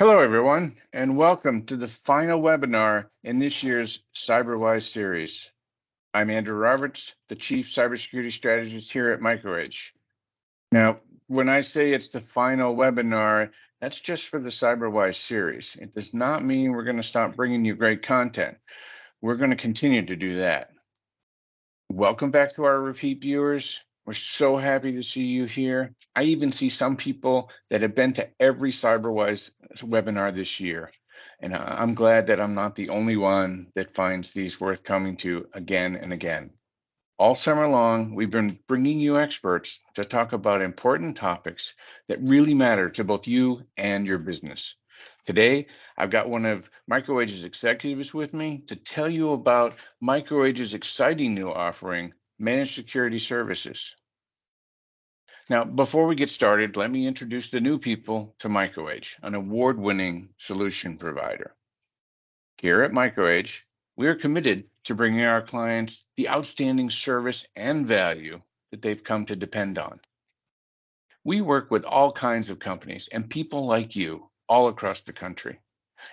Hello, everyone, and welcome to the final webinar in this year's CyberWise series. I'm Andrew Roberts, the Chief Cybersecurity Strategist here at MicroAge. Now, when I say it's the final webinar, that's just for the CyberWise series. It does not mean we're going to stop bringing you great content. We're going to continue to do that. Welcome back to our repeat viewers. We're so happy to see you here. I even see some people that have been to every CyberWise webinar this year. And I'm glad that I'm not the only one that finds these worth coming to again and again. All summer long, we've been bringing you experts to talk about important topics that really matter to both you and your business. Today, I've got one of MicroAge's executives with me to tell you about MicroAge's exciting new offering, Managed Security Services. Now, before we get started, let me introduce the new people to MicroAge, an award-winning solution provider. Here at MicroAge, we are committed to bringing our clients the outstanding service and value that they've come to depend on. We work with all kinds of companies and people like you all across the country,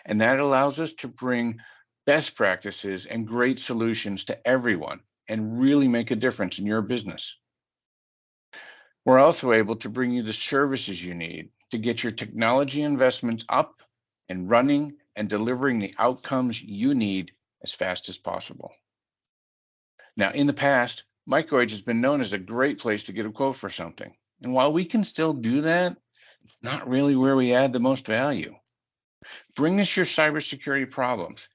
and that allows us to bring best practices and great solutions to everyone and really make a difference in your business. We're also able to bring you the services you need to get your technology investments up and running and delivering the outcomes you need as fast as possible. Now, in the past, MicroAge has been known as a great place to get a quote for something. And while we can still do that, it's not really where we add the most value. Bring us your cybersecurity problems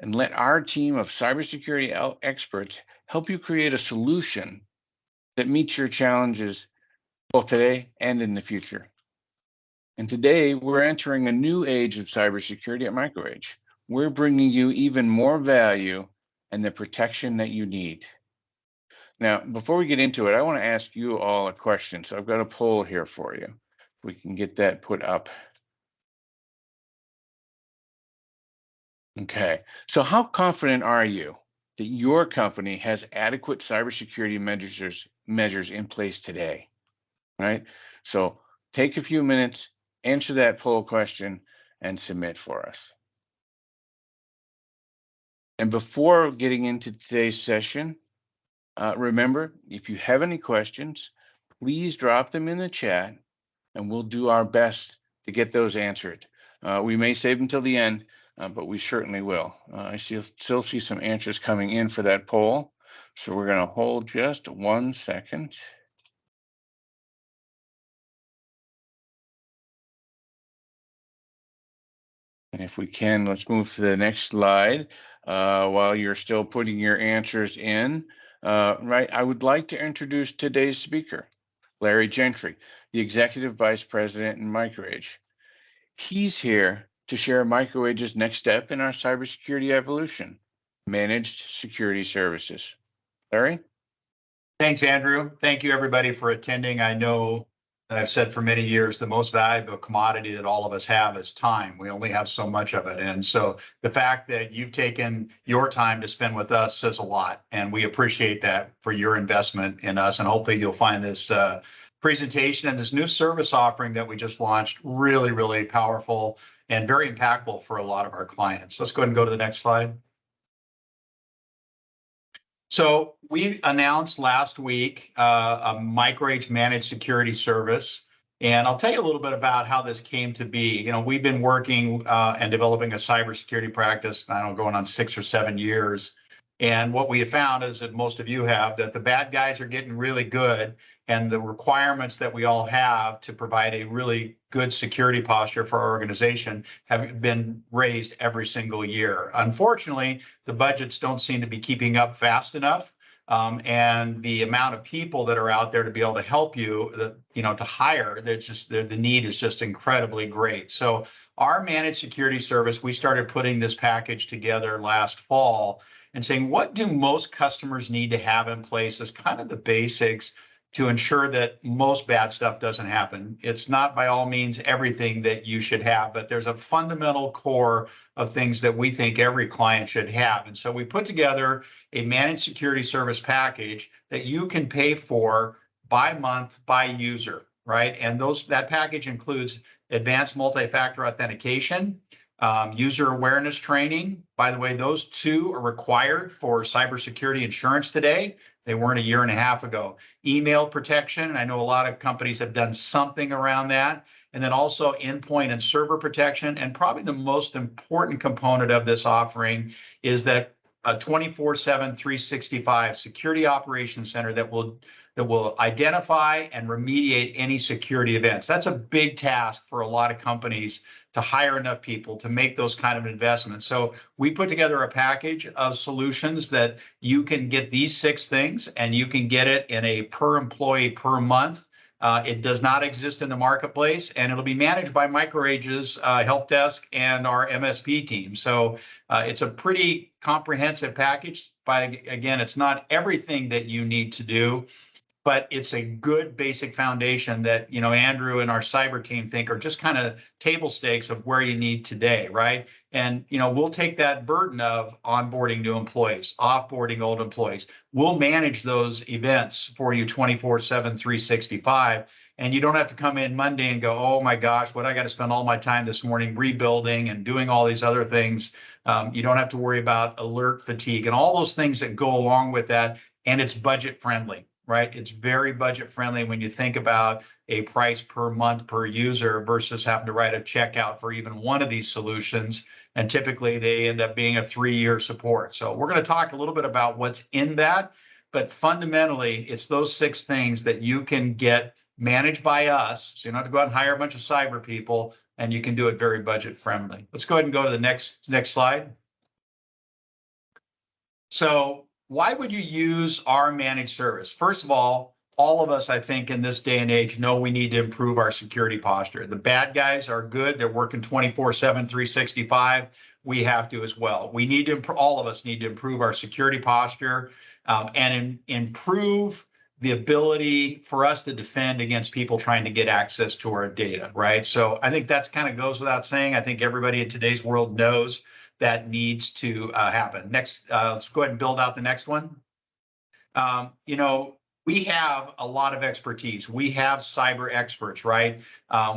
and let our team of cybersecurity experts help you create a solution that meets your challenges both today and in the future. And today, we're entering a new age of cybersecurity at MicroAge. We're bringing you even more value and the protection that you need. Now, before we get into it, I want to ask you all a question. So I've got a poll here for you. If we can get that put up. Okay, so how confident are you that your company has adequate cybersecurity measures in place today? Right? So take a few minutes, answer that poll question, and submit for us. And before getting into today's session, remember, if you have any questions, please drop them in the chat and we'll do our best to get those answered. We may save them till the end, but we certainly will. I still see some answers coming in for that poll. So we're going to hold just 1 second. And if we can, let's move to the next slide while you're still putting your answers in. Right, I would like to introduce today's speaker, Larry Gentry, the Executive Vice President in MicroAge. He's here to share MicroAge's next step in our cybersecurity evolution, Managed Security Services. Larry? Thanks, Andrew. Thank you, everybody, for attending. I know I've said for many years, the most valuable commodity that all of us have is time. We only have so much of it. And so the fact that you've taken your time to spend with us says a lot. And we appreciate that for your investment in us. And hopefully you'll find this presentation and this new service offering that we just launched really, really powerful and very impactful for a lot of our clients. Let's go ahead and go to the next slide. So we announced last week a MicroAge Managed Security Service, and I'll tell you a little bit about how this came to be. You know, we've been working and developing a cybersecurity practice, I don't know, going on 6 or 7 years. And what we have found is that most of you have, that the bad guys are getting really good, and the requirements that we all have to provide a really good security posture for our organization have been raised every single year. Unfortunately, the budgets don't seem to be keeping up fast enough. And the amount of people that are out there to be able to help you, to hire, the need is just incredibly great. So our managed security service, we started putting this package together last fall and saying, what do most customers need to have in place as kind of the basics to ensure that most bad stuff doesn't happen. It's not by all means everything that you should have, but there's a fundamental core of things that we think every client should have. And so we put together a managed security service package that you can pay for by month, by user, right? And that package includes advanced multi-factor authentication, user awareness training. By the way, those two are required for cybersecurity insurance today. They weren't a year and a half ago. Email protection. I know a lot of companies have done something around that. And then also endpoint and server protection. And probably the most important component of this offering is that a 24/7, 365 security operations center that will identify and remediate any security events. That's a big task for a lot of companies to hire enough people to make those kind of investments. So we put together a package of solutions that you can get these 6 things, and you can get it in a per employee per month. It does not exist in the marketplace, and it'll be managed by MicroAge's help desk and our MSP team. So it's a pretty comprehensive package. But again, it's not everything that you need to do, but it's a good basic foundation that, Andrew and our cyber team think are just kind of table stakes of where you need today, right? And, we'll take that burden of onboarding new employees, offboarding old employees. We'll manage those events for you 24/7, 365. And you don't have to come in Monday and go, oh my gosh, what I got to spend all my time this morning rebuilding and doing all these other things. You don't have to worry about alert fatigue and all those things that go along with that. And it's budget friendly. Right? It's very budget friendly when you think about a price per month per user versus having to write a check out for even one of these solutions. And typically they end up being a 3-year support. So we're going to talk a little bit about what's in that, but fundamentally it's those 6 things that you can get managed by us. So you don't have to go out and hire a bunch of cyber people, and you can do it very budget friendly. Let's go ahead and go to the next slide. So why would you use our managed service? First of all of us, I think, in this day and age know we need to improve our security posture. The bad guys are good. They're working 24/7, 365. We have to as well. We need to, all of us need to improve our security posture and improve the ability for us to defend against people trying to get access to our data, right? So I think that's kind of goes without saying. I think everybody in today's world knows that needs to happen. Next, let's go ahead and build out the next one. We have a lot of expertise. We have cyber experts, right?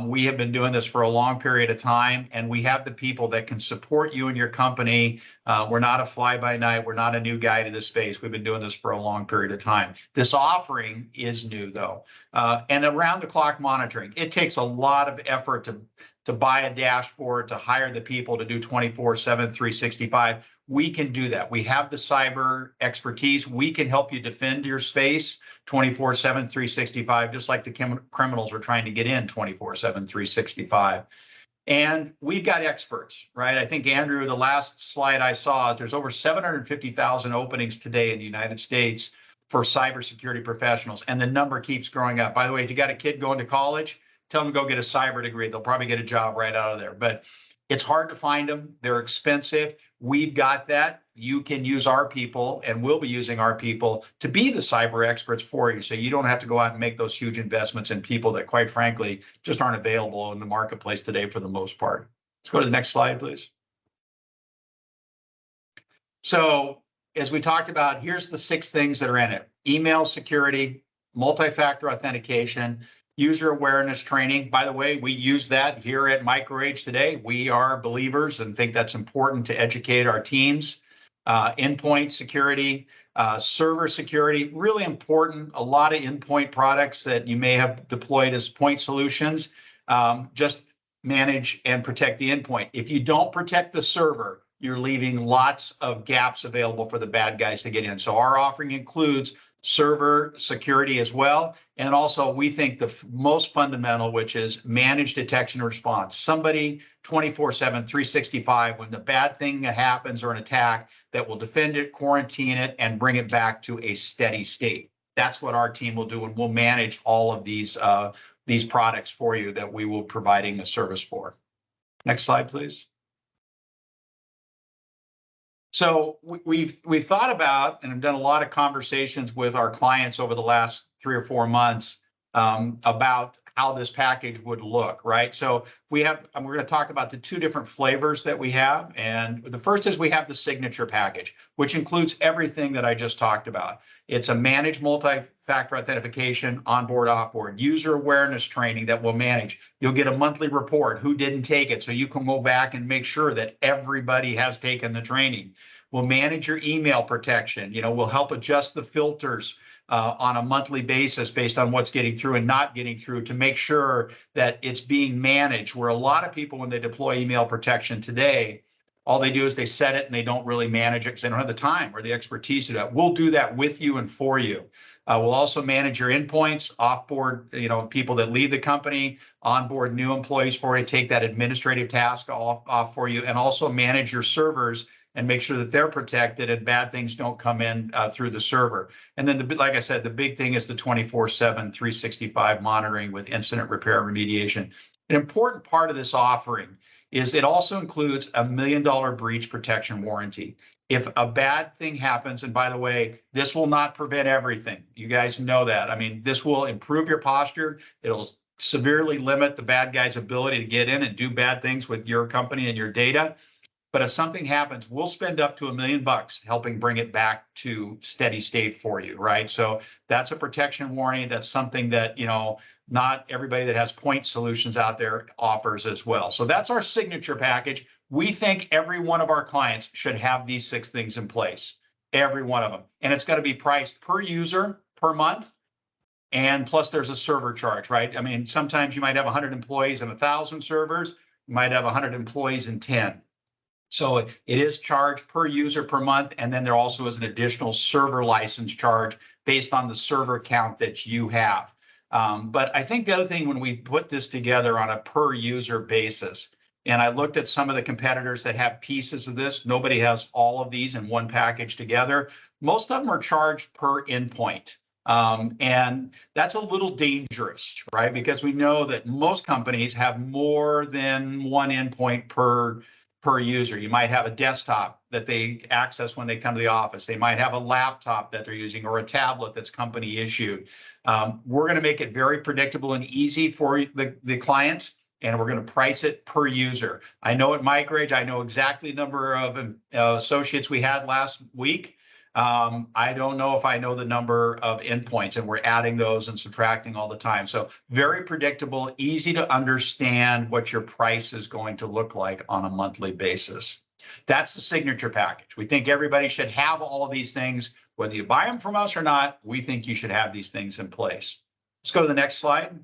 We have been doing this for a long period of time, and we have the people that can support you and your company. We're not a fly-by-night. We're not a new guy to this space. We've been doing this for a long period of time. This offering is new, though, and around-the-clock monitoring. It takes a lot of effort to buy a dashboard, to hire the people to do 24/7, 365. We can do that. We have the cyber expertise. We can help you defend your space 24/7, 365, just like the criminals are trying to get in 24/7, 365. And we've got experts, right? I think, Andrew, the last slide I saw, there's over 750,000 openings today in the United States for cybersecurity professionals, and the number keeps growing up. By the way, if you got a kid going to college, tell them to go get a cyber degree. They'll probably get a job right out of there. But it's hard to find them. They're expensive. We've got that. You can use our people, and we'll be using our people to be the cyber experts for you. So you don't have to go out and make those huge investments in people that, quite frankly, just aren't available in the marketplace today for the most part. Let's go to the next slide, please. So as we talked about, here's the 6 things that are in it: email security, multi-factor authentication, user awareness training. By the way, we use that here at MicroAge today. We are believers and think that's important to educate our teams. Endpoint security, server security, really important. A lot of endpoint products that you may have deployed as point solutions, just manage and protect the endpoint. If you don't protect the server, you're leaving lots of gaps available for the bad guys to get in. So our offering includes server security as well. And also, we think the most fundamental, which is managed detection and response. Somebody 24/7, 365, when the bad thing happens or an attack, that will defend it, quarantine it, and bring it back to a steady state. That's what our team will do, and we'll manage all of these products for you that we will be providing a service for. Next slide, please. So we've thought about, and have done a lot of conversations with our clients over the last 3 or 4 months about how this package would look, right? So we're going to talk about the 2 different flavors that we have. And the first is we have the signature package, which includes everything that I just talked about. It's a managed multi-factor authentication, onboard, offboard, user awareness training that will manage. You'll get a monthly report, who didn't take it, so you can go back and make sure that everybody has taken the training. We'll manage your email protection. We'll help adjust the filters on a monthly basis based on what's getting through and not getting through to make sure that it's being managed. Where a lot of people, when they deploy email protection today, all they do is they set it and they don't really manage it because they don't have the time or the expertise to do that. We'll do that with you and for you. We'll also manage your endpoints, offboard, people that leave the company, onboard new employees for you, take that administrative task off for you, and also manage your servers and make sure that they're protected and bad things don't come in through the server. And then, like I said, the big thing is the 24/7, 365 monitoring with incident repair and remediation. An important part of this offering is it also includes a $1 million breach protection warranty. If a bad thing happens, and by the way, this will not prevent everything. You guys know that. I mean, this will improve your posture. It'll severely limit the bad guy's ability to get in and do bad things with your company and your data. But if something happens, we'll spend up to $1 million helping bring it back to steady state for you, right? So that's a protection warranty. That's something that, not everybody that has point solutions out there offers as well. So that's our signature package. We think every one of our clients should have these 6 things in place, every one of them. And it's going to be priced per user per month. And plus there's a server charge, right? I mean, sometimes you might have 100 employees and 1,000 servers. You might have 100 employees and 10. So it is charged per user per month, and then there also is an additional server license charge based on the server count that you have. But I think the other thing, when we put this together on a per user basis, and I looked at some of the competitors that have pieces of this, nobody has all of these in one package together. Most of them are charged per endpoint. And that's a little dangerous, right? Because we know that most companies have more than one endpoint per user. You might have a desktop that they access when they come to the office. They might have a laptop that they're using or a tablet that's company issued. We're going to make it very predictable and easy for the clients, and we're going to price it per user. I know at MicroAge, I know exactly the number of associates we had last week. I don't know if I know the number of endpoints, and we're adding those and subtracting all the time. So very predictable, easy to understand what your price is going to look like on a monthly basis. That's the signature package. We think everybody should have all of these things. Whether you buy them from us or not, we think you should have these things in place. Let's go to the next slide.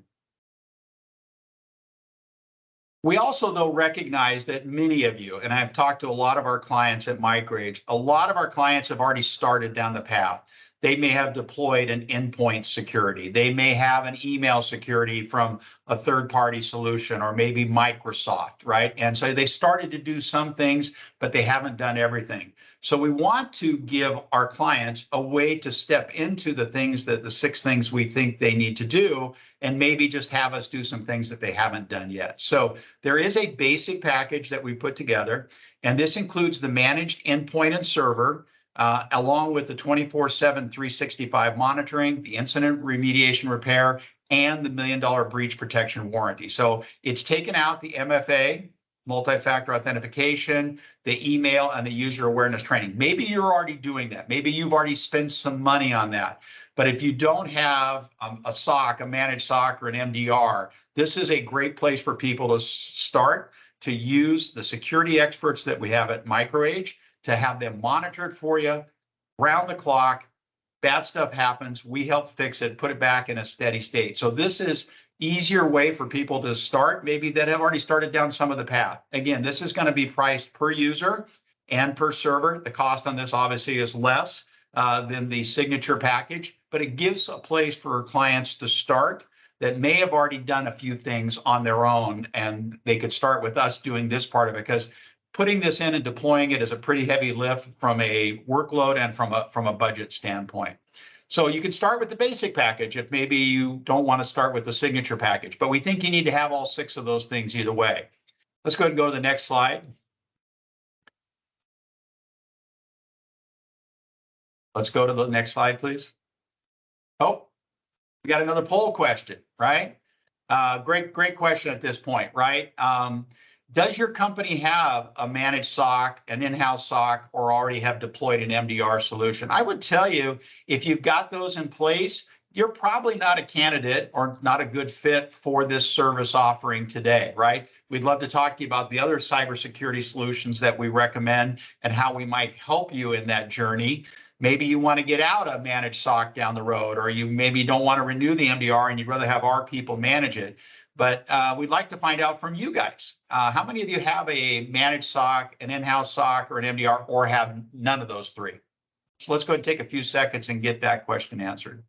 We also, though, recognize that many of you, and I've talked to a lot of our clients at MicroAge, a lot of our clients have already started down the path. They may have deployed an endpoint security. They may have an email security from a third-party solution, or maybe Microsoft, right? And so they started to do some things, but they haven't done everything. So we want to give our clients a way to step into the 6 things we think they need to do, and maybe just have us do some things that they haven't done yet. So there is a basic package that we put together, and this includes the managed endpoint and server, along with the 24/7, 365 monitoring, the incident remediation repair, and the $1 million breach protection warranty. So it's taken out the MFA, multi-factor authentication, the email, and the user awareness training. Maybe you're already doing that. Maybe you've already spent some money on that. But if you don't have a SOC, a managed SOC, or an MDR, this is a great place for people to start, to use the security experts that we have at MicroAge, to have them monitored for you round the clock. Bad stuff happens, we help fix it, put it back in a steady state. So this is easier way for people to start, maybe that have already started down some of the path. Again, this is going to be priced per user and per server. The cost on this obviously is less than the signature package, but it gives a place for clients to start that may have already done a few things on their own, and they could start with us doing this part of it, because putting this in and deploying it is a pretty heavy lift from a workload and from a budget standpoint. So you can start with the basic package if maybe you don't want to start with the signature package, but we think you need to have all 6 of those things either way. Let's go ahead and go to the next slide. Let's go to the next slide, please. Oh, we got another poll question, right? Great question at this point, right? does your company have a managed SOC, an in-house SOC, or already have deployed an MDR solution? I would tell you, if you've got those in place, you're probably not a candidate or not a good fit for this service offering today, right? We'd love to talk to you about the other cybersecurity solutions that we recommend and how we might help you in that journey. Maybe you want to get out of managed SOC down the road, or you maybe don't want to renew the MDR and you'd rather have our people manage it. But we'd like to find out from you guys, how many of you have a managed SOC, an in-house SOC, or an MDR, or have none of those three? So let's go ahead and take a few seconds and get that question answered.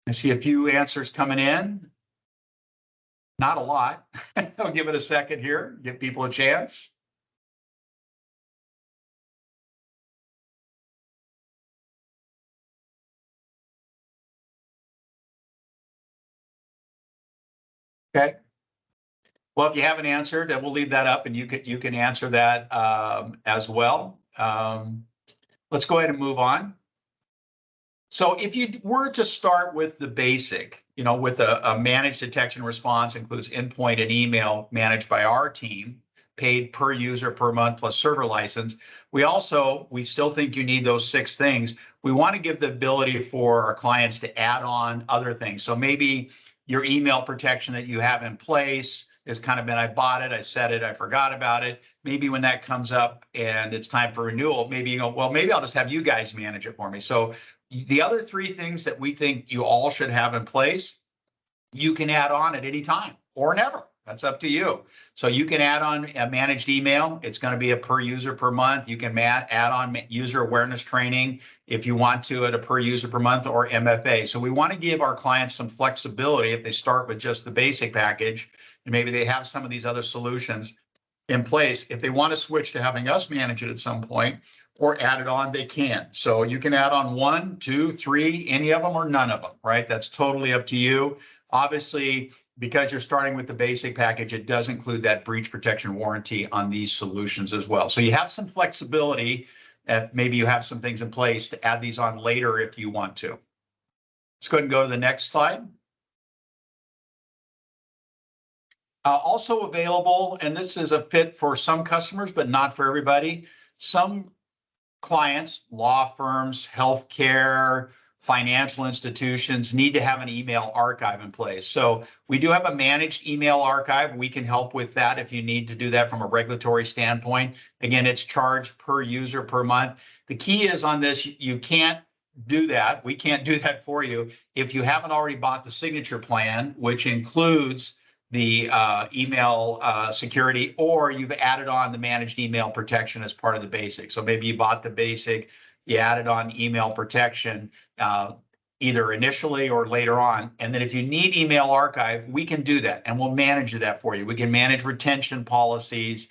I see a few answers coming in. Not a lot. I'll give it a second here, give people a chance. Okay. Well, if you haven't answered, we'll leave that up and you can answer that as well. Let's go ahead and move on. So if you were to start with the basic, with a managed detection response, includes endpoint and email managed by our team, paid per user per month plus server license. We still think you need those 6 things. We want to give the ability for our clients to add on other things. So maybe your email protection that you have in place has kind of been, I bought it, I set it, I forgot about it. Maybe when that comes up and it's time for renewal, maybe well, maybe I'll just have you guys manage it for me. So the other 3 things that we think you all should have in place, you can add on at any time or never. That's up to you. So you can add on a managed email. It's going to be a per user per month. You can add on user awareness training if you want to at a per user per month, or MFA. So we want to give our clients some flexibility if they start with just the basic package, and maybe they have some of these other solutions in place. If they want to switch to having us manage it at some point or add it on, they can. So you can add on 1, 2, 3, any of them or none of them, right? That's totally up to you. Obviously, because you're starting with the basic package, it does include that breach protection warranty on these solutions as well. So you have some flexibility if maybe you have some things in place to add these on later if you want to. Let's go ahead and go to the next slide. Also available, and this is a fit for some customers, but not for everybody. Some clients, law firms, healthcare, financial institutions need to have an email archive in place. So we do have a managed email archive. We can help with that if you need to do that from a regulatory standpoint. Again, it's charged per user per month. The key is on this, you can't do that. We can't do that for you if you haven't already bought the signature plan, which includes the email security, or you've added on the managed email protection as part of the basic. So maybe you bought the basic, you added on email protection either initially or later on. And then if you need email archive, we can do that and we'll manage that for you. We can manage retention policies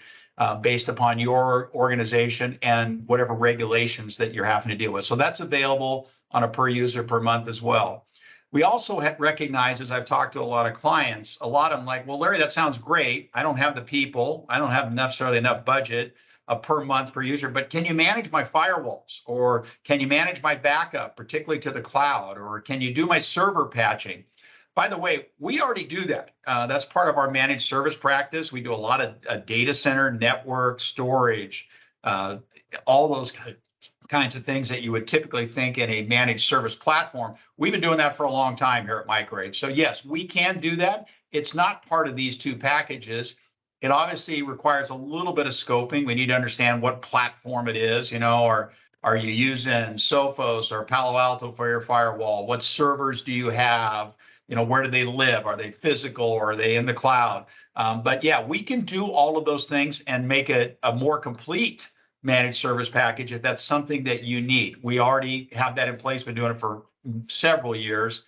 based upon your organization and whatever regulations that you're having to deal with. So that's available on a per user per month as well. We also recognize, as I've talked to a lot of clients, a lot of them like, well, Larry, that sounds great. I don't have the people. I don't have necessarily enough budget per month per user, but can you manage my firewalls? Or can you manage my backup, particularly to the cloud? Or can you do my server patching? By the way, we already do that. That's part of our managed service practice. We do a lot of data center, network, storage, all those kinds of things that you would typically think in a managed service platform. We've been doing that for a long time here at MicroAge. So yes, we can do that. It's not part of these 2 packages. It obviously requires a little bit of scoping. We need to understand what platform it is, or are you using Sophos or Palo Alto for your firewall? What servers do you have? Where do they live? Are they physical or are they in the cloud? But yeah, we can do all of those things and make it a more complete managed service package if that's something that you need. We already have that in place, been doing it for several years.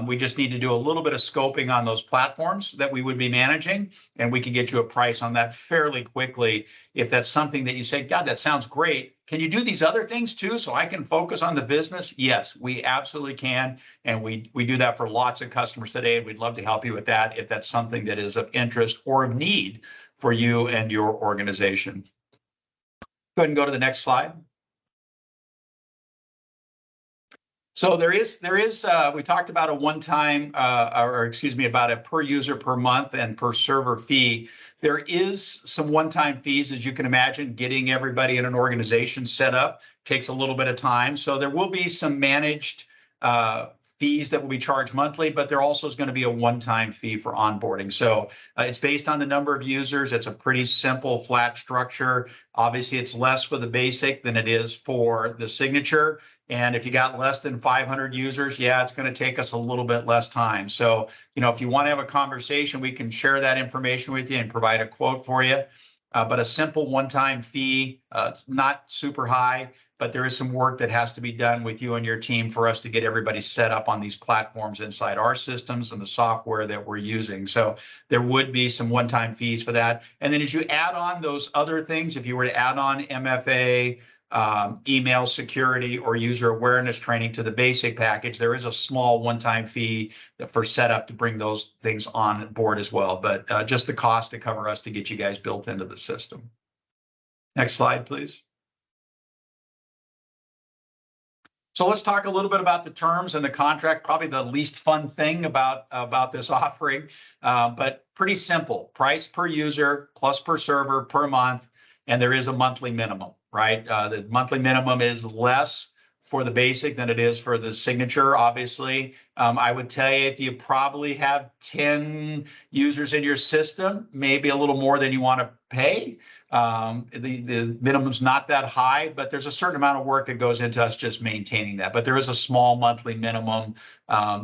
We just need to do a little bit of scoping on those platforms that we would be managing, and we can get you a price on that fairly quickly. If that's something that you say, God, that sounds great. Can you do these other things too so I can focus on the business? Yes, we absolutely can. And we do that for lots of customers today. And we'd love to help you with that if that's something that is of interest or of need for you and your organization. Go ahead and go to the next slide. So we talked about a one-time, about a per user per month and per server fee. There is some one-time fees, as you can imagine. Getting everybody in an organization set up takes a little bit of time. So there will be some managed fees that will be charged monthly, but there also is going to be a one-time fee for onboarding. So it's based on the number of users. It's a pretty simple, flat structure. Obviously, it's less for the basic than it is for the signature. And if you got less than 500 users, yeah, it's going to take us a little bit less time. So, if you want to have a conversation, we can share that information with you and provide a quote for you. But a simple one-time fee, not super high, but there is some work that has to be done with you and your team for us to get everybody set up on these platforms inside our systems and the software that we're using. So there would be some one-time fees for that. And then as you add on those other things, if you were to add on MFA, email security, or user awareness training to the basic package, there is a small one-time fee for setup to bring those things on board as well. But just the cost to cover us to get you guys built into the system. Next slide, please. So let's talk a little bit about the terms and the contract, probably the least fun thing about this offering, but pretty simple. Price per user plus per server per month, and there is a monthly minimum, right? The monthly minimum is less for the basic than it is for the signature, obviously. I would tell you, if you probably have 10 users in your system, maybe a little more than you want to pay. The minimum's not that high, but there's a certain amount of work that goes into us just maintaining that. But there is a small monthly minimum.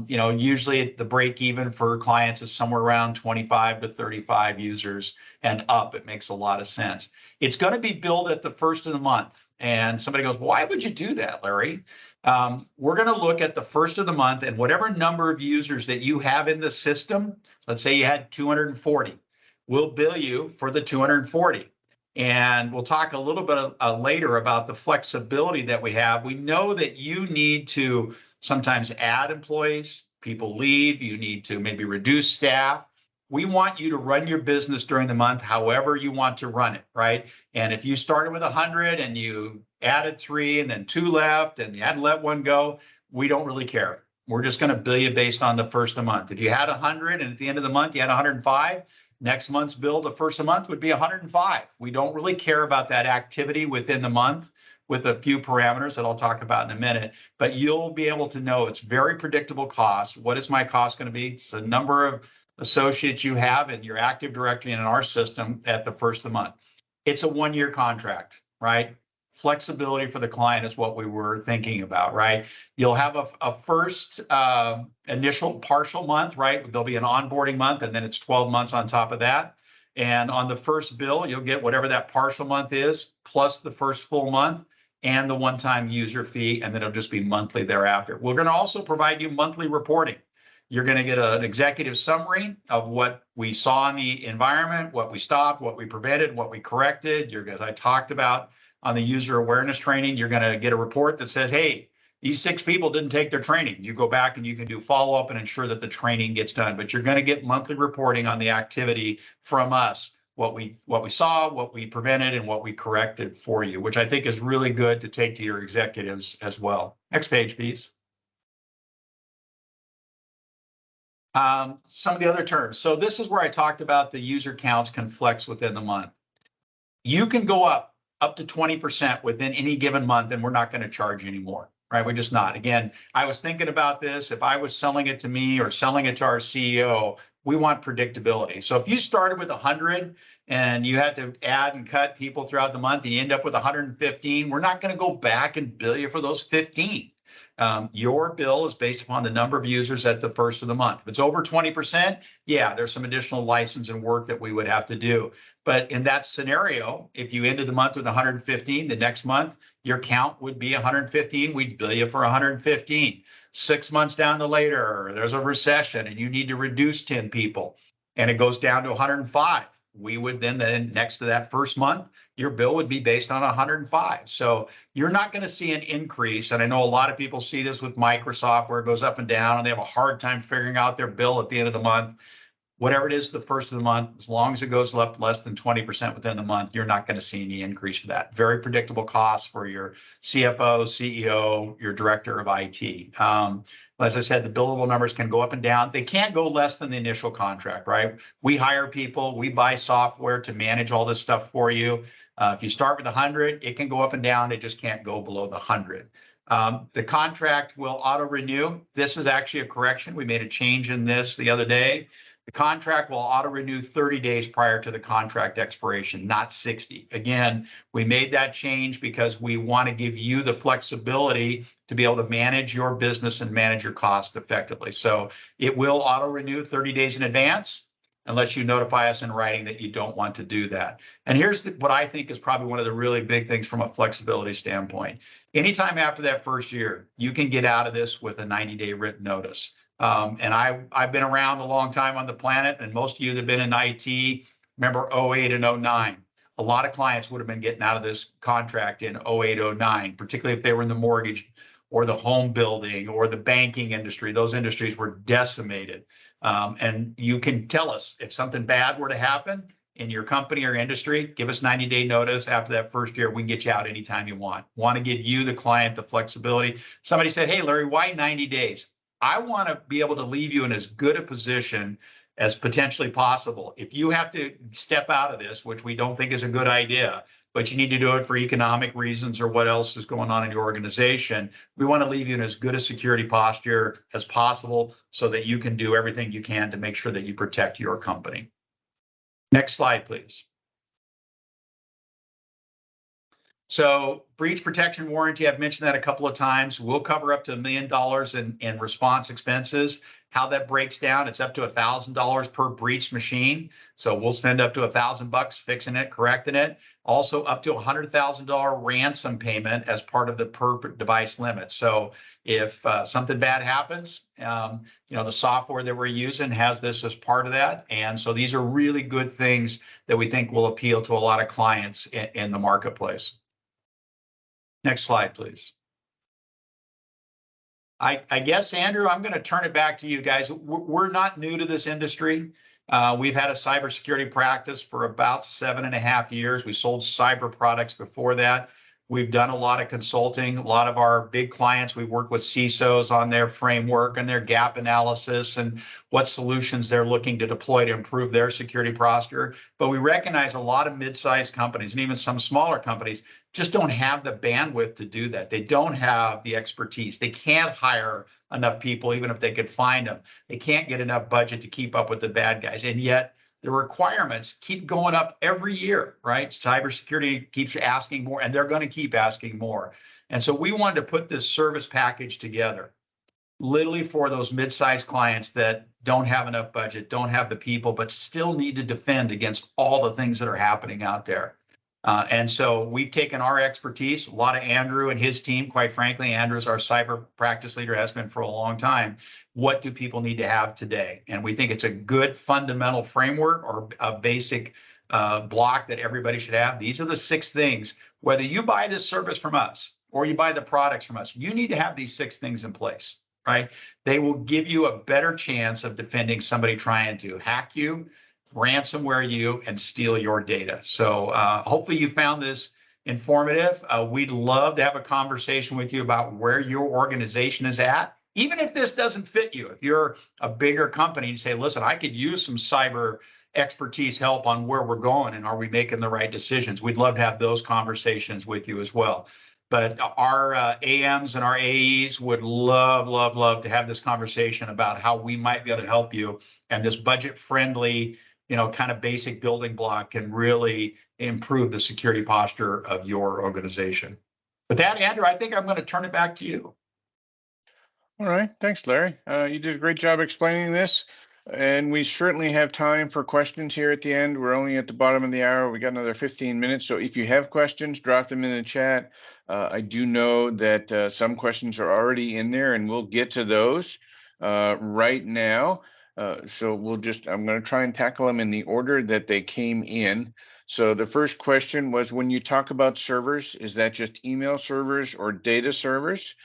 Usually the break even for clients is somewhere around 25 to 35 users and up. It makes a lot of sense. It's going to be billed at the first of the month. And somebody goes, why would you do that, Larry? We're going to look at the first of the month, and whatever number of users that you have in the system, let's say you had 240, we'll bill you for the 240. And we'll talk a little bit later about the flexibility that we have. We know that you need to sometimes add employees, people leave, you need to maybe reduce staff. We want you to run your business during the month however you want to run it, right? And if you started with 100 and you added 3 and then 2 left and you had to let 1 go, we don't really care. We're just going to bill you based on the first of the month. If you had 100 and at the end of the month you had 105, next month's bill, the first of the month, would be 105. We don't really care about that activity within the month, with a few parameters that I'll talk about in a minute, but you'll be able to know it's very predictable cost. What is my cost going to be? It's the number of associates you have in your Active Directory and in our system at the first of the month. It's a 1-year contract, right? Flexibility for the client is what we were thinking about, right? You'll have a first initial partial month, right? There'll be an onboarding month, and then it's 12 months on top of that. And on the first bill, you'll get whatever that partial month is, plus the first full month and the one-time user fee, and then it'll just be monthly thereafter. We're going to also provide you monthly reporting. You're going to get an executive summary of what we saw in the environment, what we stopped, what we prevented, what we corrected. As I talked about on the user awareness training, you're going to get a report that says, hey, these 6 people didn't take their training. You go back and you can do follow-up and ensure that the training gets done. But you're going to get monthly reporting on the activity from us, what we saw, what we prevented, and what we corrected for you, which I think is really good to take to your executives as well. Next page, please. Some of the other terms. So this is where I talked about the user counts can flex within the month. You can go up to 20% within any given month, and we're not going to charge you anymore, right? We're just not. Again, I was thinking about this. If I was selling it to me or selling it to our CEO, we want predictability. So if you started with 100 and you had to add and cut people throughout the month and you end up with 115, we're not going to go back and bill you for those 15. Your bill is based upon the number of users at the first of the month. If it's over 20%, yeah, there's some additional license and work that we would have to do. But in that scenario, if you ended the month with 115, the next month, your count would be 115. We'd bill you for 115. 6 months down to later, there's a recession and you need to reduce 10 people and it goes down to 105. We would then next to that first month, your bill would be based on 105. So you're not going to see an increase. And I know a lot of people see this with Microsoft where it goes up and down and they have a hard time figuring out their bill at the end of the month. whatever it is the first of the month, as long as it goes up less than 20% within the month, you're not going to see any increase for that. Very predictable costs for your CFO, CEO, your director of IT. As I said, the billable numbers can go up and down. They can't go less than the initial contract, right? We hire people, we buy software to manage all this stuff for you. If you start with 100, it can go up and down. It just can't go below the 100. The contract will auto-renew. This is actually a correction. We made a change in this the other day. The contract will auto-renew 30 days prior to the contract expiration, not 60. Again, we made that change because we want to give you the flexibility to be able to manage your business and manage your costs effectively. So it will auto-renew 30 days in advance, unless you notify us in writing that you don't want to do that. And here's what I think is probably one of the really big things from a flexibility standpoint. Anytime after that first year, you can get out of this with a 90-day written notice. And I've been around a long time on the planet, and most of you that have been in IT remember 08 and 09. A lot of clients would have been getting out of this contract in 08, 09, particularly if they were in the mortgage or the home building or the banking industry. Those industries were decimated. And you can tell us if something bad were to happen in your company or industry, give us 90-day notice. After that first year, we can get you out anytime you want. Want to give you, the client, the flexibility. Somebody said, hey, Larry, why 90 days? I want to be able to leave you in as good a position as potentially possible. If you have to step out of this, which we don't think is a good idea, but you need to do it for economic reasons or what else is going on in your organization, we want to leave you in as good a security posture as possible so that you can do everything you can to make sure that you protect your company. Next slide, please. So breach protection warranty, I've mentioned that a couple of times. We'll cover up to $1 million in response expenses. How that breaks down, it's up to $1,000 per breached machine. So we'll spend up to $1,000 fixing it, correcting it. Also up to $100,000 ransom payment as part of the per device limit. So if something bad happens, the software that we're using has this as part of that. And so these are really good things that we think will appeal to a lot of clients in the marketplace. Next slide, please. I guess, Andrew, I'm going to turn it back to you guys. We're not new to this industry. We've had a cybersecurity practice for about 7.5 years. We sold cyber products before that. We've done a lot of consulting. A lot of our big clients, we work with CISOs on their framework and their gap analysis and what solutions they're looking to deploy to improve their security posture. But we recognize a lot of mid-sized companies and even some smaller companies just don't have the bandwidth to do that. They don't have the expertise. They can't hire enough people, even if they could find them. They can't get enough budget to keep up with the bad guys. And yet the requirements keep going up every year, right? Cybersecurity keeps asking more, and they're going to keep asking more. And so we wanted to put this service package together, literally for those mid-sized clients that don't have enough budget, don't have the people, but still need to defend against all the things that are happening out there. And so we've taken our expertise, a lot of Andrew and his team, quite frankly. Andrew's our cyber practice leader, has been for a long time. What do people need to have today? And we think it's a good fundamental framework or a basic block that everybody should have. These are the 6 things. Whether you buy this service from us or you buy the products from us, you need to have these 6 things in place, right? They will give you a better chance of defending somebody trying to hack you, ransomware you, and steal your data. So hopefully you found this informative. We'd love to have a conversation with you about where your organization is at. Even if this doesn't fit you, if you're a bigger company and say, listen, I could use some cyber expertise help on where we're going and are we making the right decisions, we'd love to have those conversations with you as well. But our AMs and our AEs would love to have this conversation about how we might be able to help you, and this budget-friendly, kind of basic building block can really improve the security posture of your organization. With that, Andrew, I think I'm going to turn it back to you. All right. Thanks, Larry. You did a great job explaining this. And we certainly have time for questions here at the end. We're only at the bottom of the hour. We got another 15 minutes. So if you have questions, drop them in the chat. I do know that some questions are already in there, and we'll get to those right now. So I'm going to try and tackle them in the order that they came in. So the first question was, when you talk about servers, is that just email servers or data servers?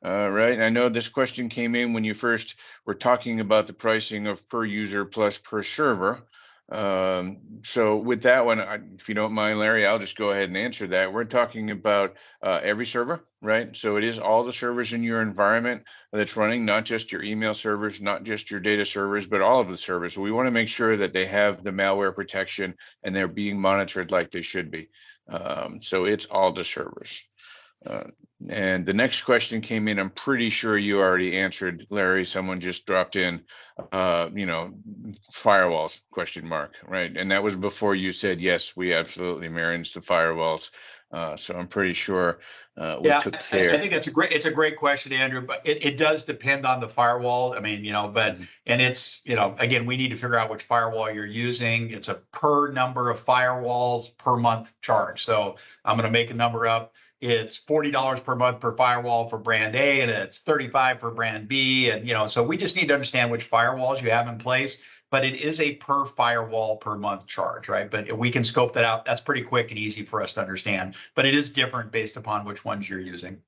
All right. I know this question came in when you first were talking about the pricing of per user plus per server. So with that one, if you don't mind, Larry, I'll just go ahead and answer that. We're talking about every server, right? So it is all the servers in your environment that's running, not just your email servers, not just your data servers, but all of the servers. We want to make sure that they have the malware protection and they're being monitored like they should be. So it's all the servers. Uh, and the next question came in. I'm pretty sure you already answered, Larry. Someone just dropped in, firewalls, question mark, right? And that was before you said, yes, we absolutely manage the firewalls. So I'm pretty sure we Yeah, took I care. think it's a great question, Andrew, but it does depend on the firewall. I mean, but Mhm. and it's, again, we need to figure out which firewall you're using. It's a per number of firewalls per month charge. So I'm going to make a number up. It's $40 per month per firewall for brand A, and it's 35 for brand B. And so we just need to understand which firewalls you have in place. But it is a per firewall per month charge, right? But we can scope that out. That's pretty quick and easy for us to understand. But it is different based upon which ones you're using.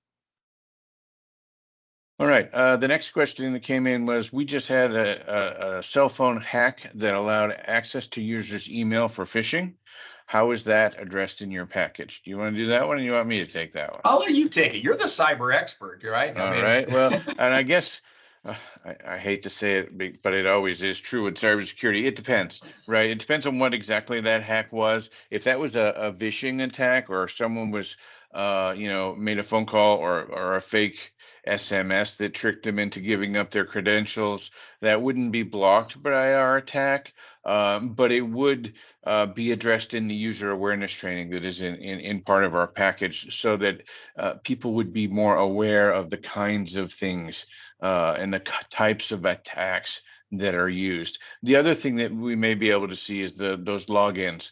All right. The next question that came in was, we just had a cell phone hack that allowed access to users' email for phishing. How is that addressed in your package? Do you want to do that one, or you want me to take that one? I'll let you take it. You're the cyber expert, right? I All mean, right. Well, and I guess I hate to say it, but it always is true with cybersecurity. It depends, right? It depends on what exactly that hack was. If that was a phishing attack, or someone was, made a phone call or a fake SMS that tricked them into giving up their credentials, that wouldn't be blocked by our attack. But it would be addressed in the user awareness training that is in part of our package, so that people would be more aware of the kinds of things and the types of attacks that are used. The other thing that we may be able to see is those logins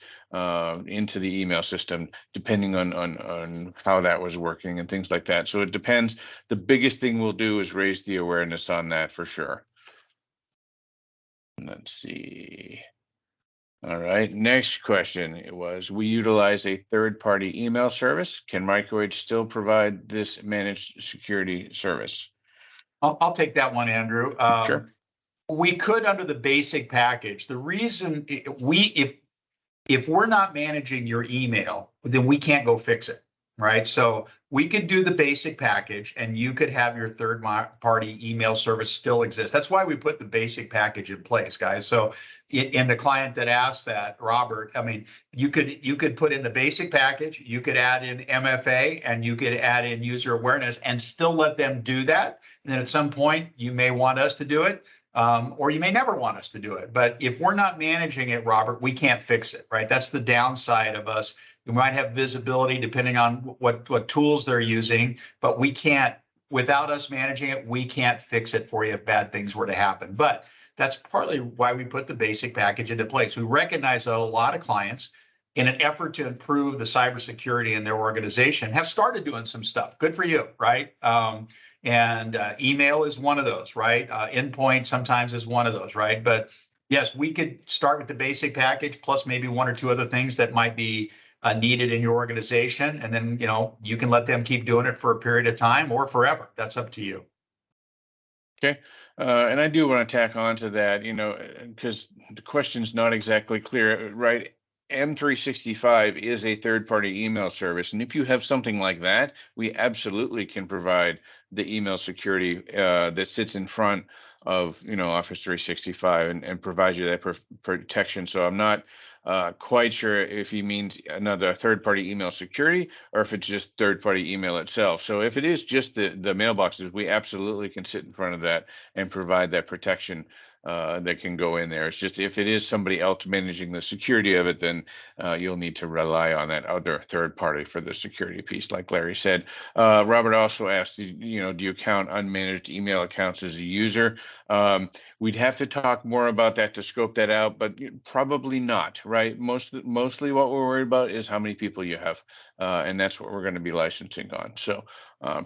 into the email system, depending on how that was working and things like that. So it depends. The biggest thing we'll do is raise the awareness on that for sure. Let's see. All right, next question. It was, we utilize a third-party email service. Can MicroAge still provide this managed security service? I'll take that one, Andrew. Sure. We could under the basic package. The reason if we're not managing your email, then we can't go fix it, right? So we could do the basic package and you could have your third party email service still exist. That's why we put the basic package in place, guys. So in the client that asked that, Robert, I mean, you could put in the basic package, you could add in MFA, and you could add in user awareness and still let them do that. And then at some point, you may want us to do it. Or you may never want us to do it. But if we're not managing it, Robert, we can't fix it, right? That's the downside of us. We might have visibility depending on what tools they're using, but we can't, without us managing it, we can't fix it for you if bad things were to happen. But that's partly why we put the basic package into place. We recognize that a lot of clients, in an effort to improve the cybersecurity in their organization, have started doing some stuff. Good for you, right? And email is one of those, right? Endpoint sometimes is one of those, right? But yes, we could start with the basic package plus maybe one or two other things that might be needed in your organization. And then, you can let them keep doing it for a period of time or forever. That's up to you. Okay. And I do want to tack on to that, because the question's not exactly clear, right? M365 is a third-party email service, and if you have something like that, we absolutely can provide the email security that sits in front of, Office 365 and provide you that protection. So I'm not quite sure if he means another third-party email security or if it's just third-party email itself. So if it is just the mailboxes, we absolutely can sit in front of that and provide that protection that can go in there. It's just if it is somebody else managing the security of it, then you'll need to rely on that other third party for the security piece, like Larry said. Robert also asked, do you count unmanaged email accounts as a user? We'd have to talk more about that to scope that out, but probably not, right? Mostly what we're worried about is how many people you have, and that's what we're going to be licensing on. So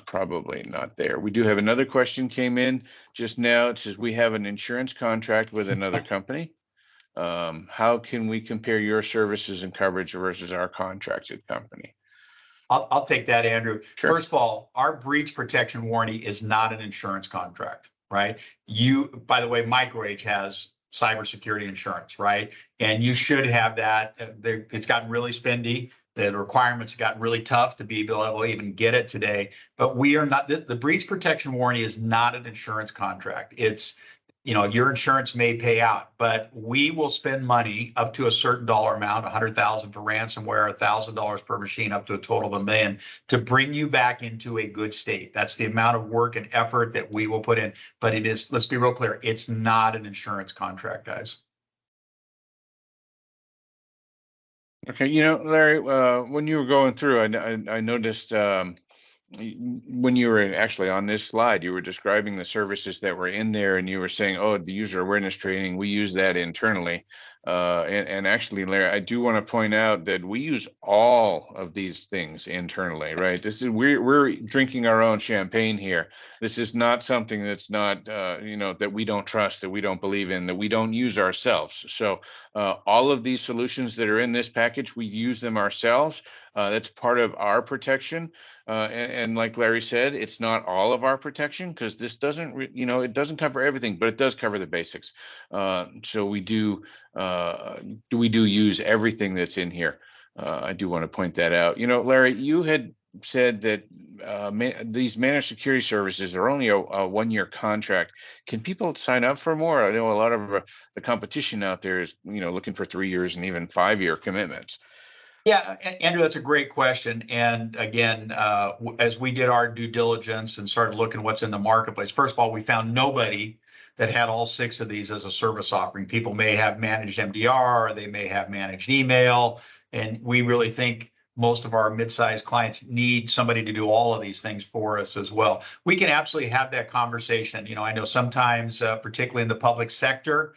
probably not there. We do have another question came in just now. It says, we have an insurance contract with another company. How can we compare your services and coverage versus our contracted company? I'll take that, Andrew. Sure. First of all, our breach protection warranty is not an insurance contract, right? By the way, MicroAge has cybersecurity insurance, right? And you should have that. It's gotten really spendy. The requirements have gotten really tough to be able to even get it today. But we are not, the breach protection warranty is not an insurance contract. It's, your insurance may pay out, but we will spend money up to a certain dollar amount, 100,000 for ransomware, $1,000 per machine, up to a total of $1 million, to bring you back into a good state. That's the amount of work and effort that we will put in. But it is, let's be real clear, it's not an insurance contract, guys. Okay, Larry, when you were going through, I noticed when you were actually on this slide, you were describing the services that were in there, and you were saying, "Oh, the user awareness training, we use that internally." And actually, Larry, I do want to point out that we use all of these things internally, right? We're drinking our own champagne here. This is not something that's not that we don't trust, that we don't believe in, that we don't use ourselves. So all of these solutions that are in this package, we use them ourselves. That's part of our protection. And like Larry said, it's not all of our protection, because this doesn't, it doesn't cover everything, but it does cover the basics. So we do use everything that's in here. I do want to point that out. Larry, you had said that these managed security services are only a 1-year contract. Can people sign up for more? I know a lot of the competition out there is, looking for 3 years and even 5-year commitments. Yeah, Andrew, that's a great question. And again, as we did our due diligence and started looking what's in the marketplace, first of all, we found nobody that had all 6 of these as a service offering. People may have managed MDR, or they may have managed email, and we really think most of our mid-sized clients need somebody to do all of these things for us as well. We can absolutely have that conversation. I know sometimes, particularly in the public sector,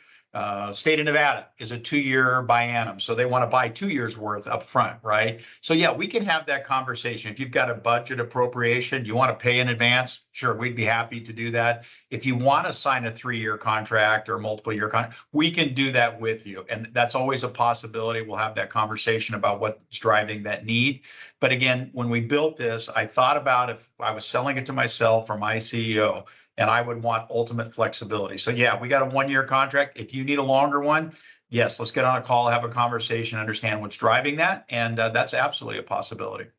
state of Nevada is a 2-year biennium, so they want to buy 2 years worth up front, right? So yeah, we can have that conversation. If you've got a budget appropriation, you want to pay in advance, sure, we'd be happy to do that. If you want to sign a 3-year contract or multiple year contract, we can do that with you, and that's always a possibility. We'll have that conversation about what's driving that need. But again, when we built this, I thought about if I was selling it to myself or my CEO, and I would want ultimate flexibility. So yeah, we got a 1-year contract. If you need a longer one, yes, let's get on a call, have a conversation, understand what's driving that. And that's absolutely a possibility.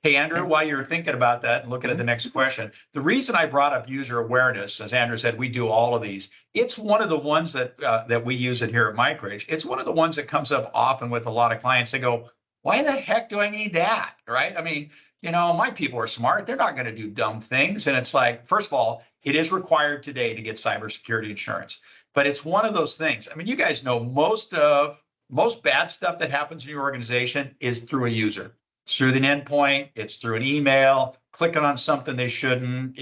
Hey, Andrew, while you're thinking about that and looking at the next question, the reason I brought up user awareness, as Andrew said, we do all of these. It's one of the ones that we use it here at MicroAge. It's one of the ones that comes up often with a lot of clients. They go, why the heck do I need that? Right? I mean, my people are smart. They're not going to do dumb things. And it's like, first of all, it is required today to get cybersecurity insurance. But it's one of those things. I mean, you guys know most bad stuff that happens in your organization is through a user. It's through the endpoint. It's through an email, clicking on something they shouldn't,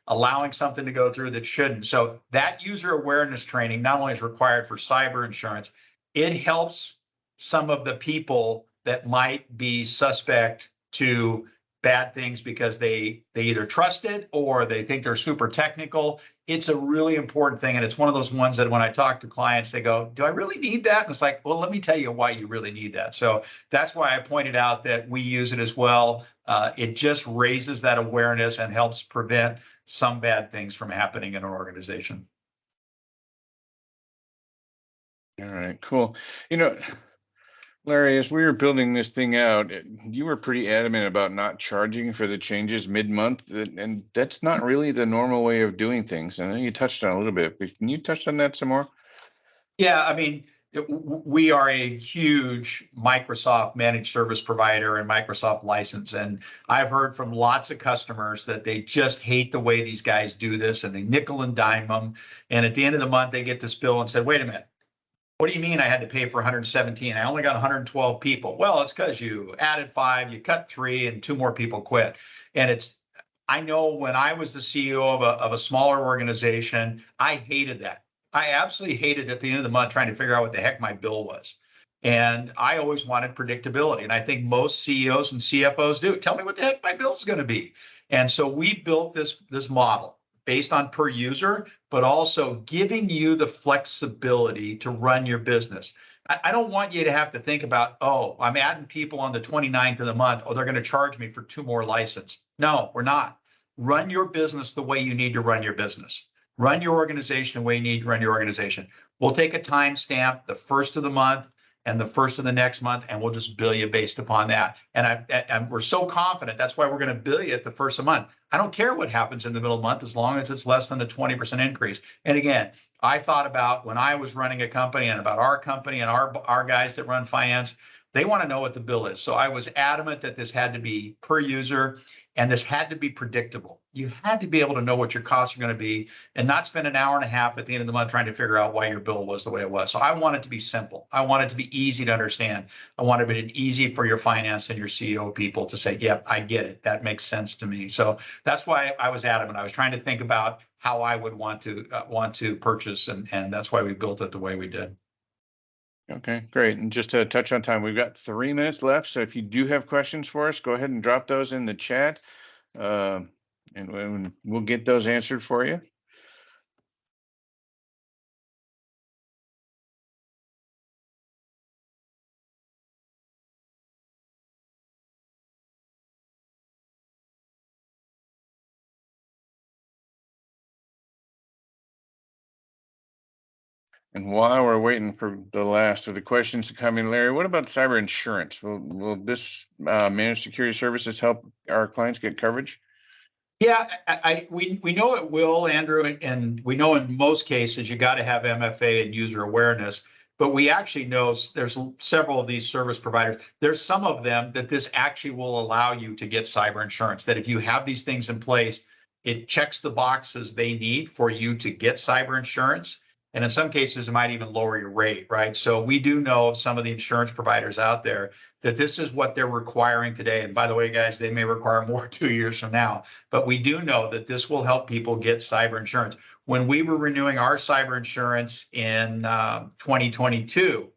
allowing something to go through that shouldn't. So that user awareness training not only is required for cyber insurance, it helps some of the people that might be suspect to bad things because they either trust it or they think they're super technical. It's a really important thing. And it's one of those ones that when I talk to clients, they go, do I really need that? And it's like, well, let me tell you why you really need that. So that's why I pointed out that we use it as well. It just raises that awareness and helps prevent some bad things from happening in an organization. All right, cool. Larry, as we were building this thing out, you were pretty adamant about not charging for the changes mid-month, and that's not really the normal way of doing things. I know you touched on it a little bit, but can you touch on that some more? Yeah, I mean, we are a huge Microsoft managed service provider and Microsoft license. And I've heard from lots of customers that they just hate the way these guys do this, and they nickel and dime them. And at the end of the month, they get this bill and said, wait a minute. What do you mean I had to pay for 117? I only got 112 people. Well, it's because you added 5, you cut 3, and 2 more people quit. And I know when I was the CEO of a smaller organization, I hated that. I absolutely hated at the end of the month trying to figure out what the heck my bill was. And I always wanted predictability. And I think most CEOs and CFOs do. Tell me what the heck my bill is going to be. And so we built this model based on per user, but also giving you the flexibility to run your business. I don't want you to have to think about, oh, I'm adding people on the 29th of the month. Oh, they're going to charge me for 2 more license. No, we're not. Run your business the way you need to run your business. Run your organization the way you need to run your organization. We'll take a timestamp the first of the month and the first of the next month, and we'll just bill you based upon that. And we're so confident. That's why we're going to bill you at the first of the month. I don't care what happens in the middle of the month as long as it's less than a 20% increase. And again, I thought about when I was running a company and about our company and our guys that run finance, they want to know what the bill is. So I was adamant that this had to be per user and this had to be predictable. You had to be able to know what your costs are going to be and not spend an hour and a half at the end of the month trying to figure out why your bill was the way it was. So I want it to be simple. I want it to be easy to understand. I want it to be easy for your finance and your CEO people to say, yep, I get it. That makes sense to me. So that's why I was adamant. I was trying to think about how I would want to purchase, and that's why we built it the way we did. Okay, great. And just to touch on time, we've got 3 minutes left. So if you do have questions for us, go ahead and drop those in the chat, and we'll get those answered for you. And while we're waiting for the last of the questions to come in, Larry, what about cyber insurance? Will this managed security services help our clients get coverage? Yeah, we know it will, Andrew, and we know in most cases you got to have MFA and user awareness. But we actually know there's several of these service providers. There's some of them that this actually will allow you to get cyber insurance. That if you have these things in place, it checks the boxes they need for you to get cyber insurance. And in some cases, it might even lower your rate, right? So we do know of some of the insurance providers out there that this is what they're requiring today. And by the way, guys, they may require more 2 years from now. But we do know that this will help people get cyber insurance. When we were renewing our cyber insurance in 2022,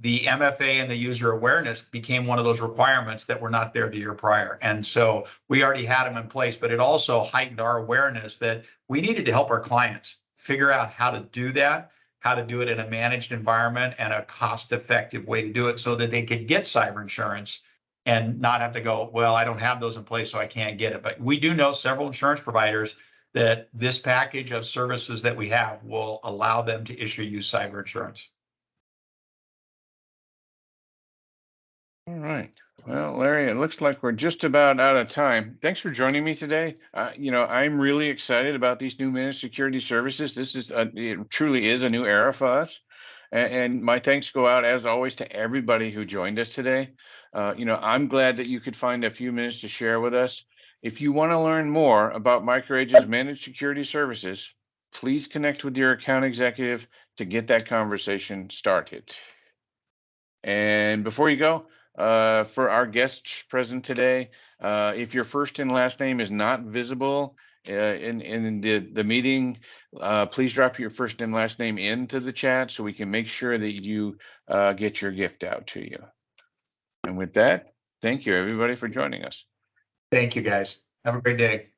the MFA and the user awareness became one of those requirements that were not there the year prior. And so we already had them in place, but it also heightened our awareness that we needed to help our clients figure out how to do that, how to do it in a managed environment and a cost-effective way to do it so that they could get cyber insurance and not have to go, well, I don't have those in place, so I can't get it. But we do know several insurance providers that this package of services that we have will allow them to issue you cyber insurance. All right. Well, Larry, it looks like we're just about out of time. Thanks for joining me today. I'm really excited about these new managed security services. It truly is a new era for us. And my thanks go out, as always, to everybody who joined us today. I'm glad that you could find a few minutes to share with us. If you want to learn more about MicroAge's managed security services, please connect with your account executive to get that conversation started. And before you go, for our guests present today, if your first and last name is not visible in the meeting, please drop your first and last name into the chat so we can make sure that you get your gift out to you. And with that, thank you everybody for joining us. Thank you, guys. Have a great day.